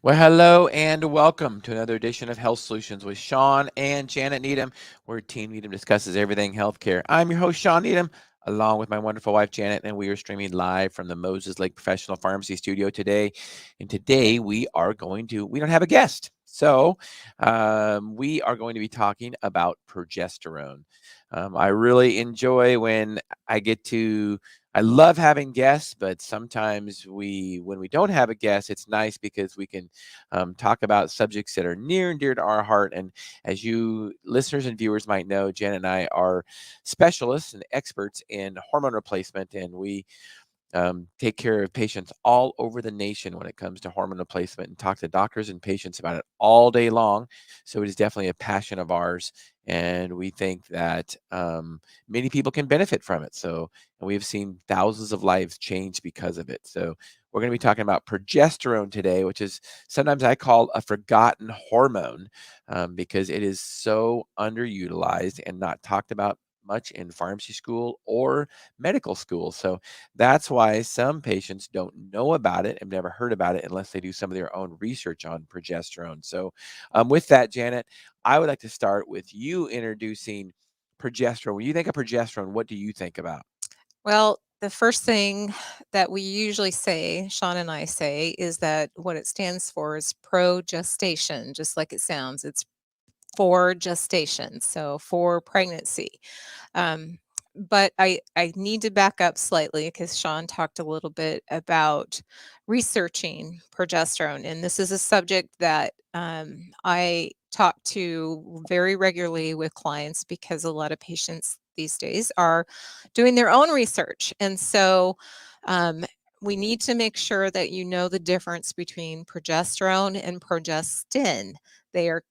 Well, hello and welcome to another edition of Health Solutions with Shawn and Janet Needham, where Team Needham discusses everything healthcare. I'm your host, Shawn Needham, along with my wonderful wife, Janet, and we are streaming live from the Moses Lake Professional Pharmacy Studio today. And today we don't have a guest. So we are going to be talking about progesterone. I really enjoy when I get to I love having guests, but sometimes when we don't have a guest, it's nice because we can talk about subjects that are near and dear to our heart. And as you listeners and viewers might know, Jen and I are specialists and experts in hormone replacement, and we take care of patients all over the nation when it comes to hormone replacement and talk to doctors and patients about it all day long. So it is definitely a passion of ours. And we think that many people can benefit from it. So, and we have seen thousands of lives change because of it. So, we're going to be talking about progesterone today, which is sometimes I call a forgotten hormone because it is so underutilized and not talked about much in pharmacy school or medical school. So, that's why some patients don't know about it and never heard about it unless they do some of their own research on progesterone. So, with that, Janet, I would like to start with you introducing progesterone. When you think of progesterone, what do you think about? Well, the first thing that we usually say, Sean and I say, is that what it stands for is progestation, just like it sounds. It's for gestation, so for pregnancy. Um, but I need to back up slightly because Sean talked a little bit about researching progesterone, and this is a subject that I talk to very regularly with clients because a lot of patients these days are doing their own research, and so um, we need to make sure that you know the difference between progesterone and progestin. They are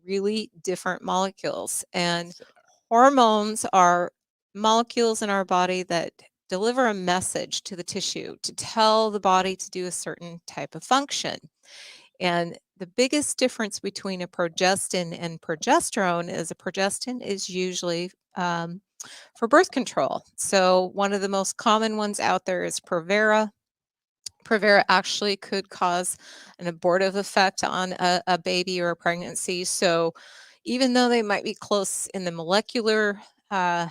really different molecules. And Yes, they are. hormones are molecules in our body that deliver a message to the tissue to tell the body to do a certain type of function. And the biggest difference between a progestin and progesterone is a progestin is usually for birth control. So, one of the most common ones out there is Provera. Provera actually could cause an abortive effect on a baby or a pregnancy. So, even though they might be close in the molecular uh,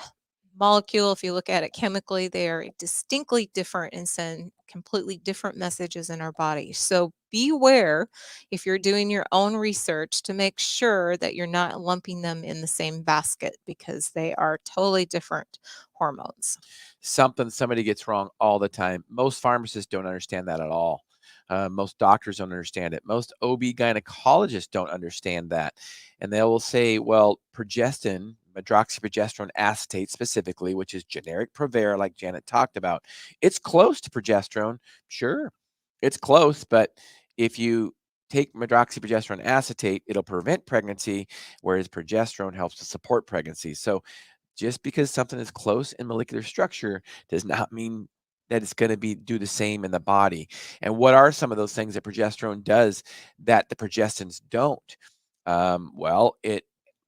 molecule, if you look at it chemically, they are distinctly different and send completely different messages in our body. So, beware if you're doing your own research to make sure that you're not lumping them in the same basket because they are totally different hormones. Something somebody gets wrong all the time. Most pharmacists don't understand that at all. Most doctors don't understand it. Most OB gynecologists don't understand that. And they will say, well, progestin, medroxyprogesterone acetate specifically, which is generic Provera, like Janet talked about, it's close to progesterone. Sure, it's close, but if you take medroxyprogesterone acetate, it'll prevent pregnancy, whereas progesterone helps to support pregnancy. So just because something is close in molecular structure does not mean that it's going to be do the same in the body. And what are some of those things that progesterone does that the progestins don't? Well, it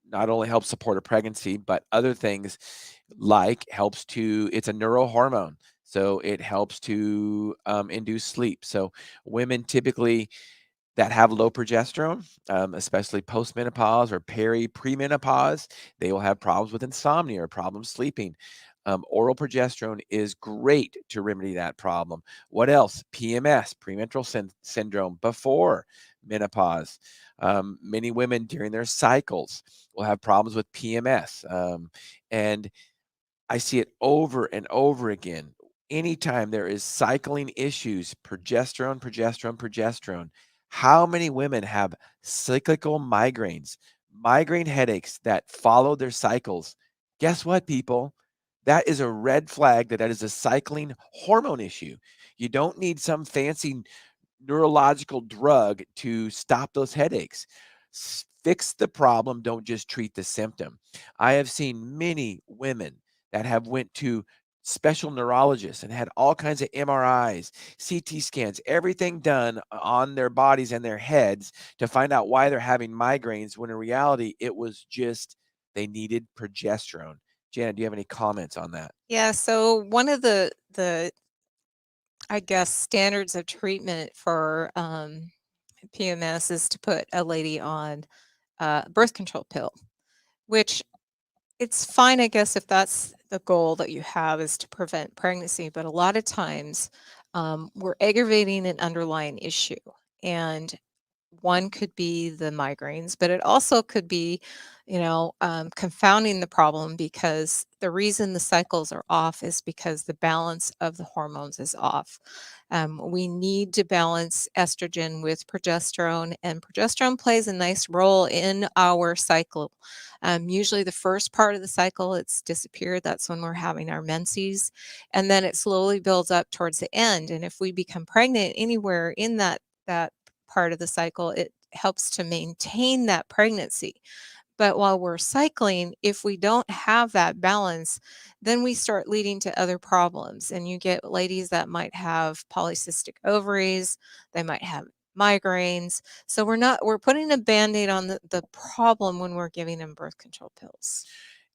not only helps support a pregnancy, but other things like helps to. It's a neurohormone, so it helps to induce sleep. So women typically that have low progesterone, especially postmenopause or premenopause, they will have problems with insomnia or problems sleeping. Oral progesterone is great to remedy that problem. What else? PMS, premenstrual syndrome, before menopause. Many women during their cycles will have problems with PMS. And I see it over and over again. Anytime there is cycling issues, progesterone, how many women have cyclical migraines, migraine headaches that follow their cycles? Guess what, people? That is a red flag that is a cycling hormone issue. You don't need some fancy neurological drug to stop those headaches. Fix the problem, don't just treat the symptom. I have seen many women that have went to special neurologists and had all kinds of MRIs, CT scans, everything done on their bodies and their heads to find out why they're having migraines when in reality it was just they needed progesterone. Janet, do you have any comments on that? Yeah, so one of the I guess standards of treatment for PMS is to put a lady on a birth control pill, which it's fine, I guess, if that's the goal that you have is to prevent pregnancy. But a lot of times we're aggravating an underlying issue. And one could be the migraines, but it also could be, confounding the problem because the reason the cycles are off is because the balance of the hormones is off. We need to balance estrogen with progesterone, and progesterone plays a nice role in our cycle. Usually, the first part of the cycle, it's disappeared. That's when we're having our menses, and then it slowly builds up towards the end. And if we become pregnant anywhere in that part of the cycle, it helps to maintain that pregnancy. But while we're cycling, if we don't have that balance, then we start leading to other problems. And you get ladies that might have polycystic ovaries, they might have migraines. So we're putting a band-aid on the problem when we're giving them birth control pills.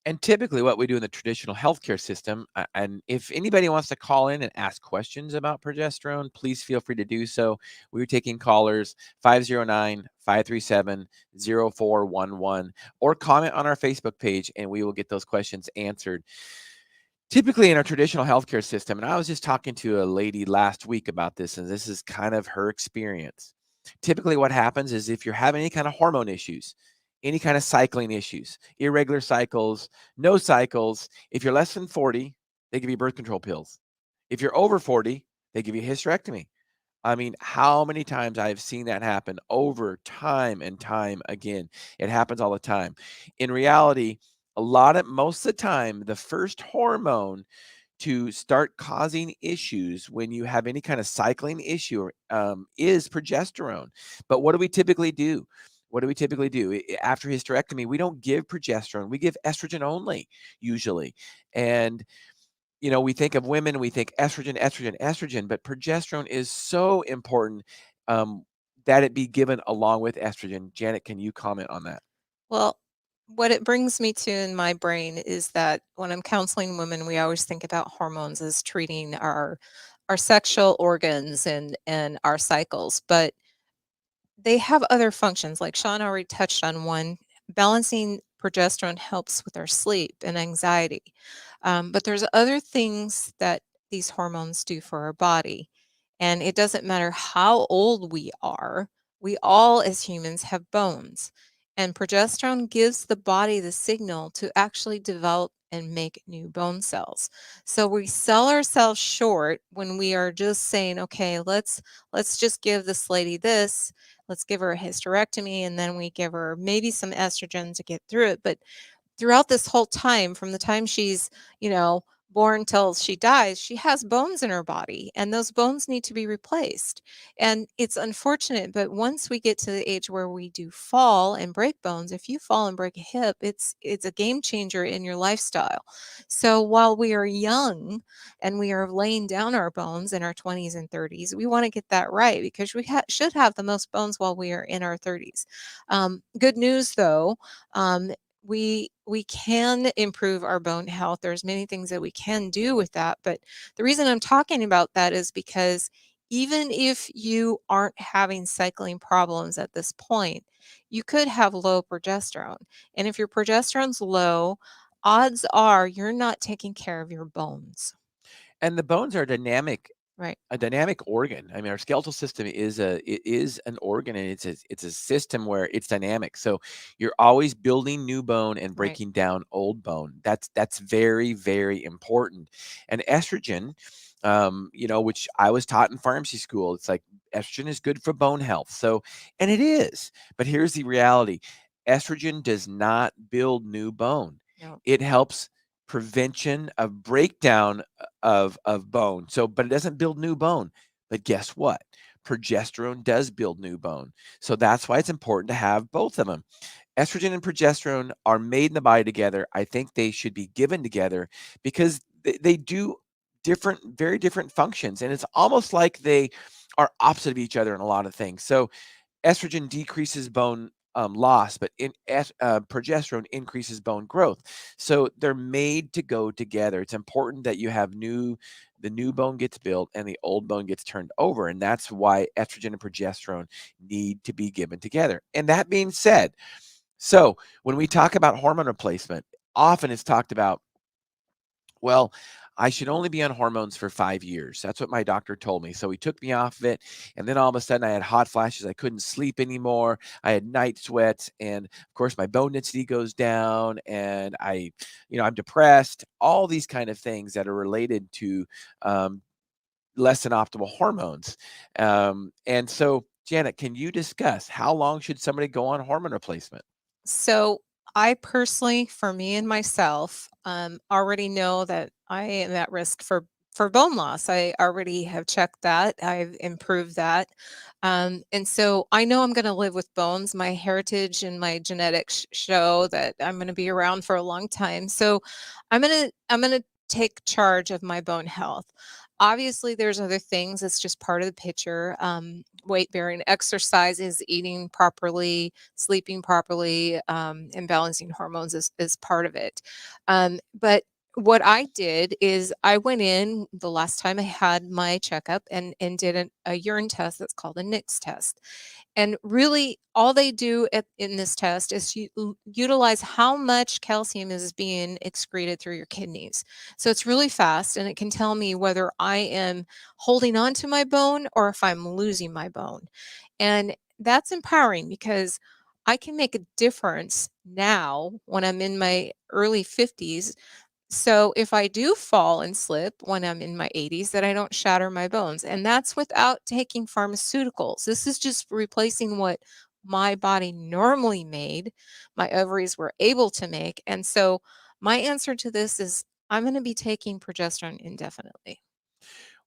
And typically, what we do in the traditional healthcare system, and if anybody wants to call in and ask questions about progesterone, please feel free to do so. We're taking callers 509-537-0411 or comment on our Facebook page, and we will get those questions answered. Typically, in our traditional healthcare system, and I was just talking to a lady last week about this, and this is kind of her experience. Typically, what happens is if you're having any kind of hormone issues, any kind of cycling issues, irregular cycles, no cycles, if you're less than 40, they give you birth control pills. If you're over 40, they give you a hysterectomy. I mean, how many times I've seen that happen over time and time again. It happens all the time. In reality, most of the time, the first hormone to start causing issues when you have any kind of cycling issue is progesterone. But what do we typically do? What do we typically do after hysterectomy? We don't give progesterone. We give estrogen only, usually. And we think of women, we think estrogen, estrogen, estrogen, but progesterone is so important um, that it be given along with estrogen. Janet, can you comment on that? Well, what it brings me to in my brain is that when I'm counseling women, we always think about hormones as treating our sexual organs and our cycles, but they have other functions. Like Shawn already touched on one. Balancing progesterone helps with our sleep and anxiety. But there's other things that these hormones do for our body. And it doesn't matter how old we are, we all as humans have bones. And progesterone gives the body the signal to actually develop and make new bone cells. So we sell ourselves short when we are just saying, okay, let's just give this lady this, let's give her a hysterectomy, and then we give her maybe some estrogen to get through it. But throughout this whole time, from the time she's, you know, born till she dies, she has bones in her body, and those bones need to be replaced. And it's unfortunate, but once we get to the age where we do fall and break bones, if you fall and break a hip, it's a game changer in your lifestyle. So while we are young and we are laying down our bones in our 20s and 30s, we want to get that right because we should have the most bones while we are in our 30s. Good news though, um, we can improve our bone health. There's many things that we can do with that, but the reason I'm talking about that is because even if you aren't having cycling problems at this point, you could have low progesterone. And if your progesterone's low, odds are you're not taking care of your bones. And the bones are dynamic Right, a dynamic organ. I mean, our skeletal system is an organ, and it's a system where it's dynamic. So you're always building new bone and right. breaking down old bone. That's very, very important. And estrogen, which I was taught in pharmacy school, it's like estrogen is good for bone health. So, and it is. But here's the reality: estrogen does not build new bone. No, It helps prevention of breakdown of bone. So, but it doesn't build new bone. But guess what? Progesterone does build new bone. So that's why it's important to have both of them. Estrogen and progesterone are made in the body together. I think they should be given together because they do very different functions. And it's almost like they are opposite of each other in a lot of things. So estrogen decreases bone loss, but progesterone increases bone growth. So they're made to go together. It's important that you have the new bone gets built and the old bone gets turned over, and that's why estrogen and progesterone need to be given together. And that being said, so when we talk about hormone replacement, often it's talked about, well, I should only be on hormones for 5 years. That's what my doctor told me. So he took me off of it. And then all of a sudden I had hot flashes. I couldn't sleep anymore. I had night sweats. And of course, my bone density goes down. And I'm depressed. All these kind of things that are related to um, less than optimal hormones. And so, Janet, can you discuss how long should somebody go on hormone replacement? So I personally, for me and myself, already know that I am at risk for bone loss. I already have checked that. I've improved that. And so I know I'm going to live with bones. My heritage and my genetics show that I'm going to be around for a long time. So I'm going to take charge of my bone health. Obviously, there's other things. It's just part of the picture. Weight bearing exercises, eating properly, sleeping properly, and balancing hormones is part of it. But what I did is I went in the last time I had my checkup and did a urine test that's called a NICS test. And really, all they do in this test is utilize how much calcium is being excreted through your kidneys. So it's really fast, and it can tell me whether I am holding on to my bone or if I'm losing my bone. And that's empowering because I can make a difference now when I'm in my early 50s. So if I do fall and slip when I'm in my 80s, that I don't shatter my bones. And that's without taking pharmaceuticals. This is just replacing what my body normally made, my ovaries were able to make. And so my answer to this is I'm going to be taking progesterone indefinitely.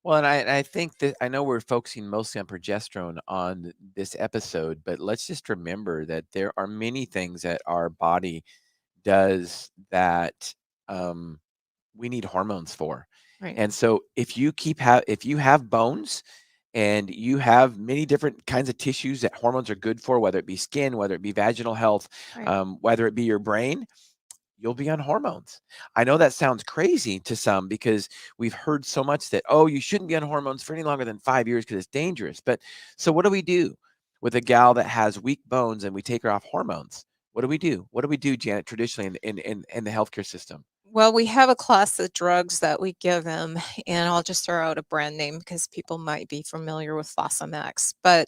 Well, and I think that I know we're focusing mostly on progesterone on this episode, but let's just remember that there are many things that our body does that um, we need hormones for. Right. And so if you have bones and you have many different kinds of tissues that hormones are good for, whether it be skin, whether it be vaginal health, Right. whether it be your brain, you'll be on hormones. I know that sounds crazy to some because we've heard so much that, oh, you shouldn't be on hormones for any longer than 5 years because it's dangerous. But so what do we do with a gal that has weak bones and we take her off hormones? What do we do? What do we do, Janet, traditionally in the healthcare system? Well, we have a class of drugs that we give them, and I'll just throw out a brand name because people might be familiar with Fosamax. But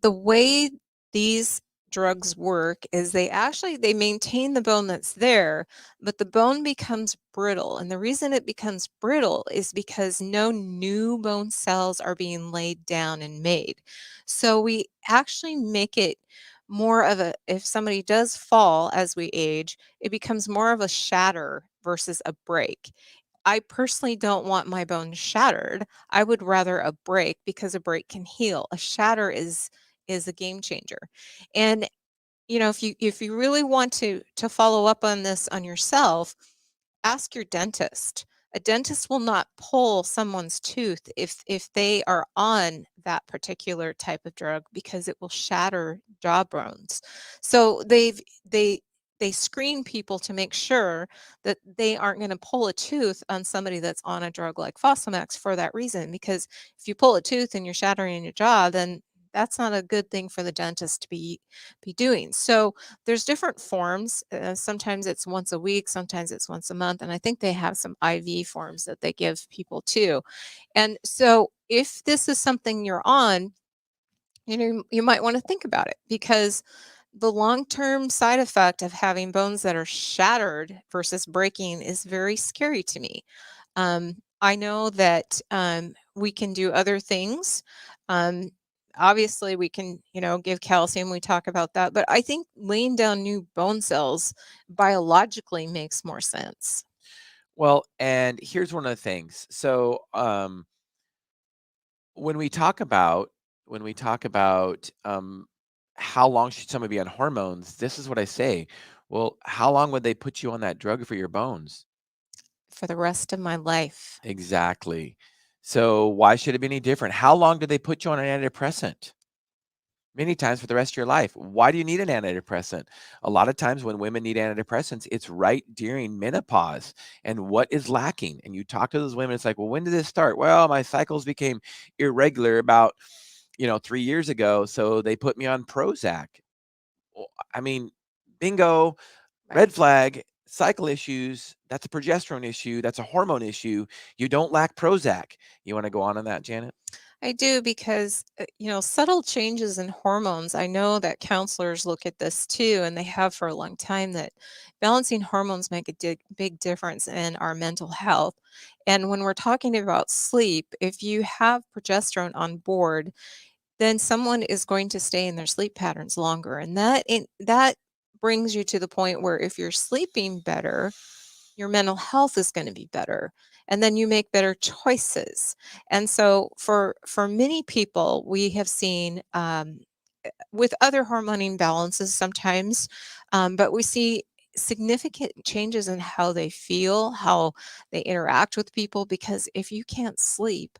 the way these drugs work is they maintain the bone that's there, but the bone becomes brittle. And the reason it becomes brittle is because no new bone cells are being laid down and made. So we actually make it more of a, if somebody does fall as we age, it becomes more of a shatter versus a break. I personally don't want my bone shattered. I would rather a break because a break can heal. A shatter is a game changer. And if you really want to follow up on this on yourself, ask your dentist. A dentist will not pull someone's tooth if they are on that particular type of drug because it will shatter jaw bones. So they screen people to make sure that they aren't going to pull a tooth on somebody that's on a drug like Fosamax for that reason. Because if you pull a tooth and you're shattering your jaw, then that's not a good thing for the dentist to be doing. So there's different forms. Sometimes it's once a week, sometimes it's once a month, and I think they have some IV forms that they give people too. And so if this is something you're on, you might want to think about it because the long-term side effect of having bones that are shattered versus breaking is very scary to me. I know that we can do other things. Um, Obviously, we can, give calcium. We talk about that, but I think laying down new bone cells biologically makes more sense. Well, and here's one of the things. So, when we talk about when we talk about how long should somebody be on hormones, this is what I say. Well, how long would they put you on that drug for your bones? For the rest of my life. Exactly. So why should it be any different? How long do they put you on an antidepressant? many times for the rest of your life. Why do you need an antidepressant? A lot of times when women need antidepressants, it's right during menopause. And what is lacking? And you talk to those women, it's like, well, when did this start? Well, my cycles became irregular about, 3 years ago. So they put me on Prozac. Well, I mean, bingo, Right. red flag, cycle issues. That's a progesterone issue. That's a hormone issue. You don't lack Prozac. You want to go on that, Janet? I do because, subtle changes in hormones. I know that counselors look at this too, and they have for a long time that balancing hormones make a big difference in our mental health. And when we're talking about sleep, if you have progesterone on board, then someone is going to stay in their sleep patterns longer. And that brings you to the point where if you're sleeping better, your mental health is going to be better, and then you make better choices. And so for many people, we have seen with other hormone imbalances sometimes, but we see significant changes in how they feel, how they interact with people, because if you can't sleep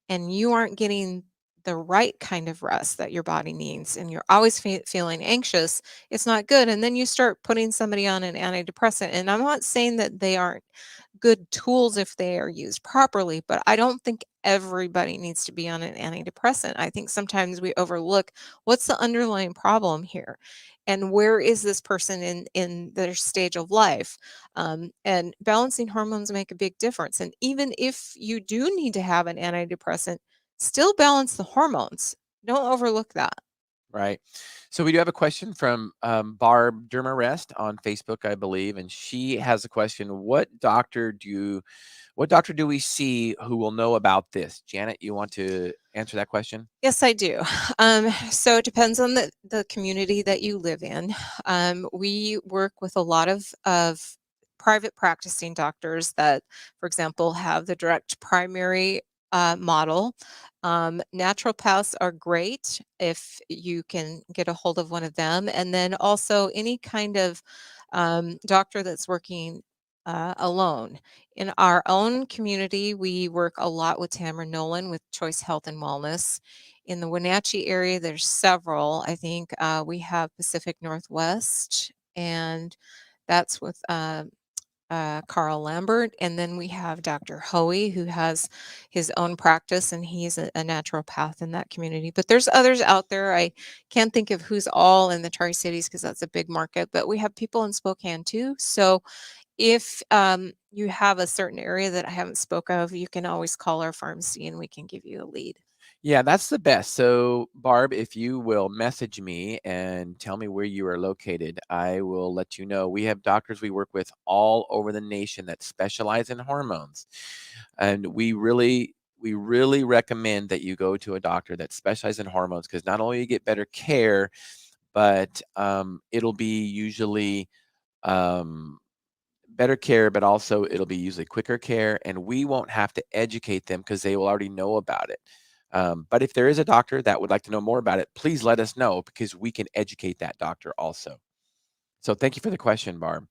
and you aren't getting the right kind of rest that your body needs, and you're always feeling anxious, it's not good. And then you start putting somebody on an antidepressant. And I'm not saying that they aren't good tools if they are used properly, but I don't think everybody needs to be on an antidepressant. I think sometimes we overlook what's the underlying problem here, and where is this person in their stage of life. And balancing hormones make a big difference. And even if you do need to have an antidepressant, still balance the hormones. Don't overlook that. Right. So we do have a question from Barb Dermarest on Facebook, I believe, and she has a question: what doctor do we see who will know about this? Janet, you want to answer that question? Yes, I do. So it depends on the community that you live in. We work with a lot of private practicing doctors that, for example, have the direct primary model. Naturopaths are great if you can get a hold of one of them, and then also any kind of doctor that's working alone. In our own community, we work a lot with Tamara Nolan with Choice Health and Wellness. In the Wenatchee area, there's several. I think we have Pacific Northwest, and that's with Carl Lambert. And then we have Dr. Hoey, who has his own practice, and he's a naturopath in that community. But there's others out there. I can't think of who's all in the Tri Cities because that's a big market, but we have people in Spokane too. So if you have a certain area that I haven't spoke of, you can always call our pharmacy and we can give you a lead. Yeah, that's the best. So, Barb, if you will message me and tell me where you are located, I will let you know. We have doctors we work with all over the nation that specialize in hormones. And we really recommend that you go to a doctor that specializes in hormones, because not only you get better care, but it'll be usually um, better care, but also it'll be usually quicker care, and we won't have to educate them because they will already know about it. But if there is a doctor that would like to know more about it, please let us know because we can educate that doctor also. So thank you for the question, Barb.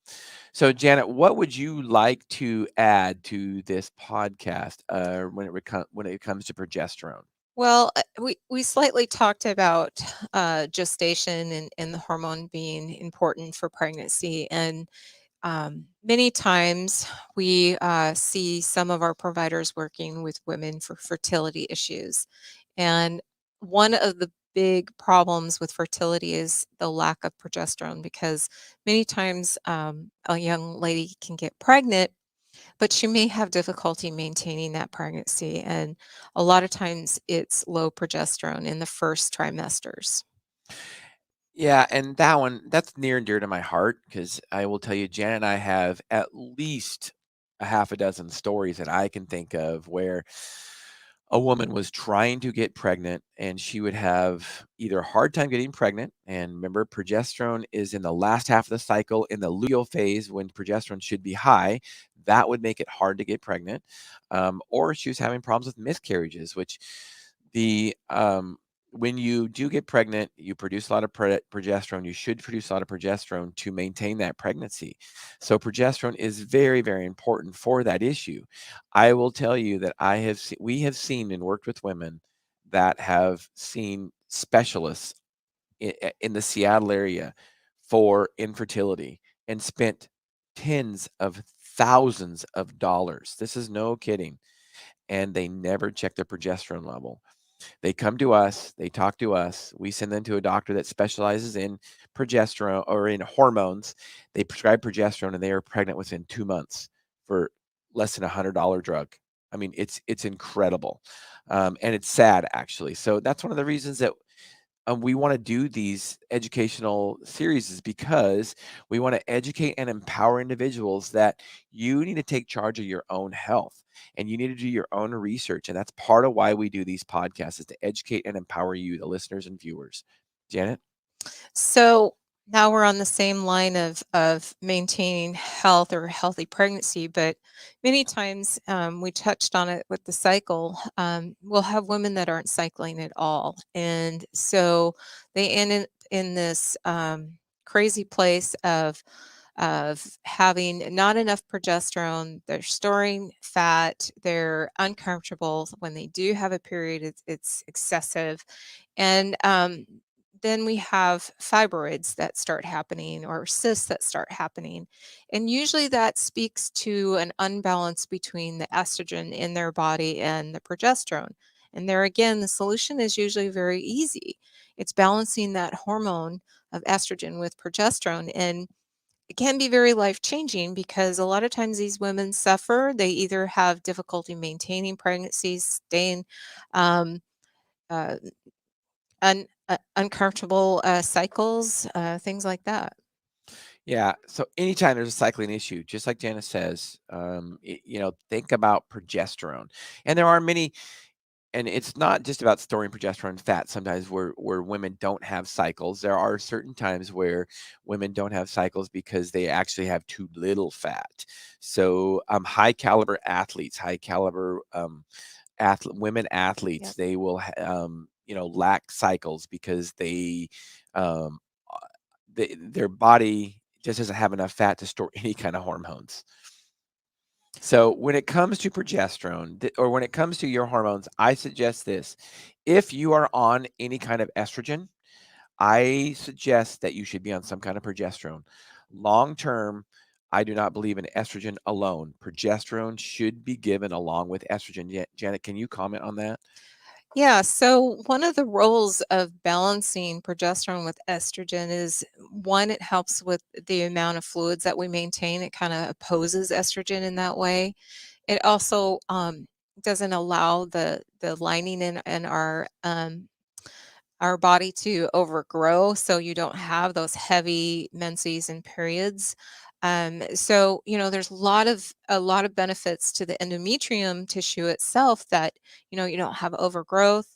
So Janet, what would you like to add to this podcast when it comes to progesterone? Well, we slightly talked about gestation and the hormone being important for pregnancy. And many times we see some of our providers working with women for fertility issues. And one of the big problems with fertility is the lack of progesterone, because many times a young lady can get pregnant, but she may have difficulty maintaining that pregnancy. And a lot of times it's low progesterone in the first trimesters. Yeah, and that's near and dear to my heart because I will tell you, Jan and I have at least a half a dozen stories that I can think of where a woman was trying to get pregnant and she would have either a hard time getting pregnant. And remember, progesterone is in the last half of the cycle in the luteal phase when progesterone should be high. That would make it hard to get pregnant. Or she was having problems with miscarriages, which the when you do get pregnant, you produce a lot of progesterone. You should produce a lot of progesterone to maintain that pregnancy. So progesterone is very, very important for that issue. I will tell you that we have seen and worked with women that have seen specialists in the Seattle area for infertility and spent tens of thousands of dollars. This is no kidding. And they never check their progesterone level. They come to us, they talk to us, we send them to a doctor that specializes in progesterone or in hormones. They prescribe progesterone and they are pregnant within 2 months for less than $100 drug. I mean, it's incredible, and it's sad actually. So that's one of the reasons that we want to do these educational series is because we want to educate and empower individuals that you need to take charge of your own health and you need to do your own research. And that's part of why we do these podcasts is to educate and empower you, the listeners and viewers. Janet? So now we're on the same line of maintaining health or healthy pregnancy, but many times we touched on it with the cycle. We'll have women that aren't cycling at all, and so they end in this crazy place of having not enough progesterone. They're storing fat. They're uncomfortable when they do have a period. It's excessive, and then we have fibroids that start happening or cysts that start happening. And usually that speaks to an unbalance between the estrogen in their body and the progesterone. And there again, the solution is usually very easy. It's balancing that hormone of estrogen with progesterone. And it can be very life changing because a lot of times these women suffer. They either have difficulty maintaining pregnancies, staying um, uh, uncomfortable cycles, things like that. Yeah. So anytime there's a cycling issue, just like Janice says, think about progesterone. And there are many, and it's not just about storing progesterone fat sometimes where women don't have cycles. There are certain times where women don't have cycles because they actually have too little fat. So high caliber athletes, high caliber women Yep. athletes, they will lack cycles because um, their body just doesn't have enough fat to store any kind of hormones. So when it comes to progesterone or when it comes to your hormones, I suggest this. If you are on any kind of estrogen, I suggest that you should be on some kind of progesterone. Long term, I do not believe in estrogen alone. Progesterone should be given along with estrogen. Janet, can you comment on that? Yeah, so one of the roles of balancing progesterone with estrogen is one, it helps with the amount of fluids that we maintain. It kind of opposes estrogen in that way. It also doesn't allow the lining in our body to overgrow, so you don't have those heavy menses and periods. So there's a lot of benefits to the endometrium tissue itself that you don't have overgrowth.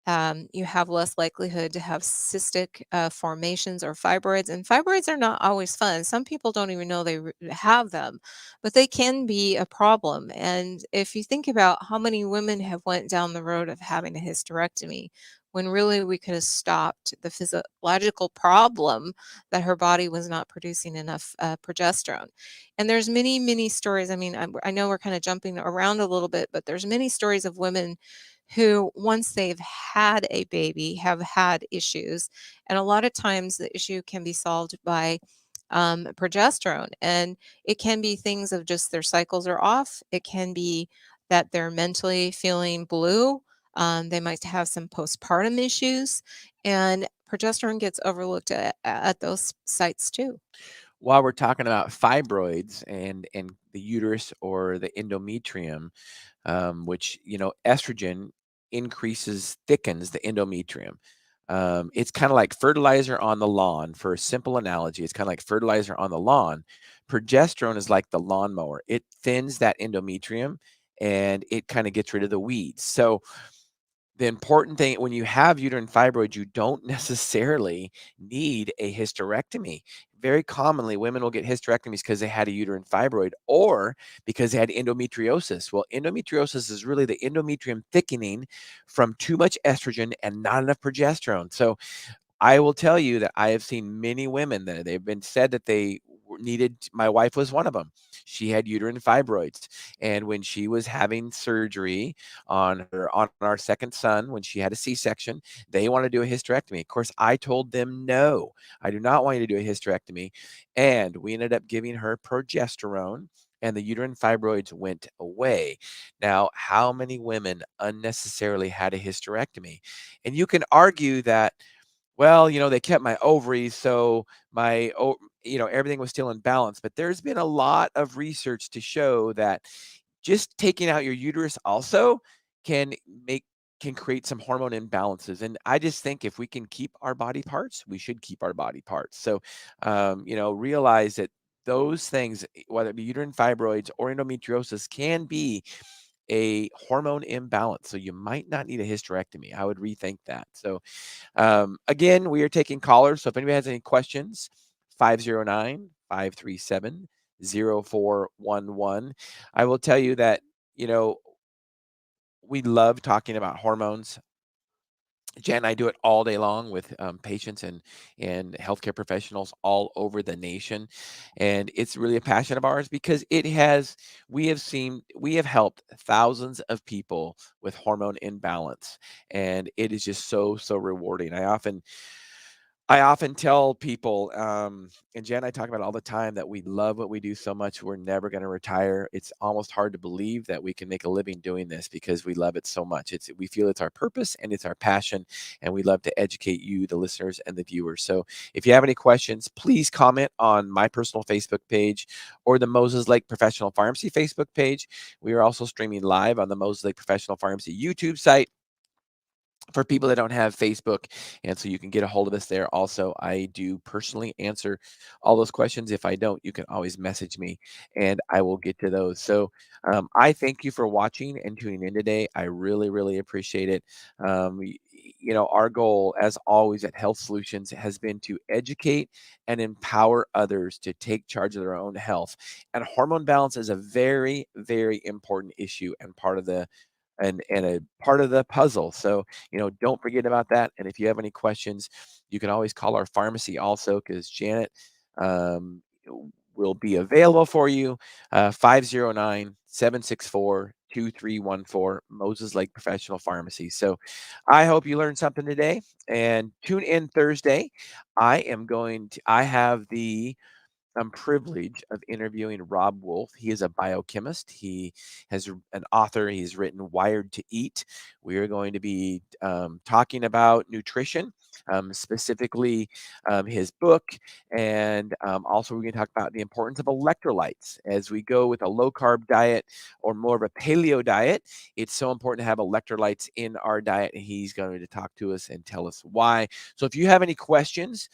You have less likelihood to have cystic formations or fibroids. And fibroids are not always fun. Some people don't even know they have them, but they can be a problem. And if you think about how many women have went down the road of having a hysterectomy, when really we could have stopped the physiological problem that her body was not producing enough progesterone. And there's many, many stories. I mean, I know we're kind of jumping around a little bit, but there's many stories of women who once they've had a baby have had issues, and a lot of times the issue can be solved by progesterone, and it can be things of just their cycles are off. It can be that they're mentally feeling blue. They might have some postpartum issues, and progesterone gets overlooked at those sites too. While we're talking about fibroids and the uterus or the endometrium, which estrogen thickens the endometrium. It's kind of like fertilizer on the lawn. For a simple analogy, it's kind of like fertilizer on the lawn. Progesterone is like the lawnmower. It thins that endometrium and it kind of gets rid of the weeds. So the important thing when you have uterine fibroids, you don't necessarily need a hysterectomy. Very commonly, women will get hysterectomies because they had a uterine fibroid or because they had endometriosis. Well, endometriosis is really the endometrium thickening from too much estrogen and not enough progesterone. So I will tell you that I have seen many women that they've been said that they needed. My wife was one of them. She had uterine fibroids, And when she was having surgery on our second son, when she had a C-section, they want to do a hysterectomy. Of course, I told them no. I do not want you to do a hysterectomy. And we ended up giving her progesterone, and the uterine fibroids went away. Now, how many women unnecessarily had a hysterectomy? And you can argue that, well, they kept my ovaries, so everything was still in balance. But there's been a lot of research to show that just taking out your uterus also can make can create some hormone imbalances. And I just think if we can keep our body parts, we should keep our body parts. So, realize that those things, whether it be uterine fibroids or endometriosis, can be a hormone imbalance. So you might not need a hysterectomy. I would rethink that. So, again, we are taking callers. So if anybody has any questions, 509-537-0411. I will tell you that, you know, we love talking about hormones. Jen and I do it all day long with patients and healthcare professionals all over the nation, and it's really a passion of ours because we have helped thousands of people with hormone imbalance, and it is just so rewarding. I often tell people, and Jen and I talk about it all the time, that we love what we do so much, we're never going to retire. It's almost hard to believe that we can make a living doing this because we love it so much. We feel it's our purpose and it's our passion, and we love to educate you, the listeners, and the viewers. So if you have any questions, please comment on my personal Facebook page or the Moses Lake Professional Pharmacy Facebook page. We are also streaming live on the Moses Lake Professional Pharmacy YouTube site for people that don't have Facebook. And so you can get a hold of us there. Also, I do personally answer all those questions. If I don't, you can always message me and I will get to those. So I thank you for watching and tuning in today. I really appreciate it. Our goal, as always at Health Solutions, has been to educate and empower others to take charge of their own health. And hormone balance is a very important issue and part of a part of the puzzle. So, don't forget about that. And if you have any questions, you can always call our pharmacy also, because Janet um, will be available for you. 509-764-2314, Moses Lake Professional Pharmacy. So I hope you learned something today, and tune in Thursday. I have the privilege of interviewing Rob Wolf. He is a biochemist. He has an author. He's written Wired to Eat. We are going to be talking about nutrition, specifically his book. And also, we're going to talk about the importance of electrolytes as we go with a low carb diet or more of a paleo diet. It's so important to have electrolytes in our diet. And he's going to talk to us and tell us why. So, if you have any questions,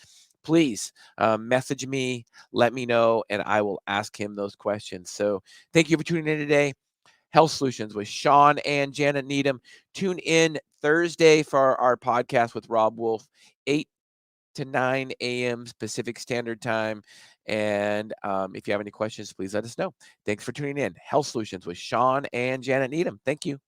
please message me, let me know, and I will ask him those questions. So thank you for tuning in today. Health Solutions with Shawn and Janet Needham. Tune in Thursday for our podcast with Rob Wolf, 8 to 9 a.m. Pacific Standard Time. And if you have any questions, please let us know. Thanks for tuning in. Health Solutions with Shawn and Janet Needham. Thank you.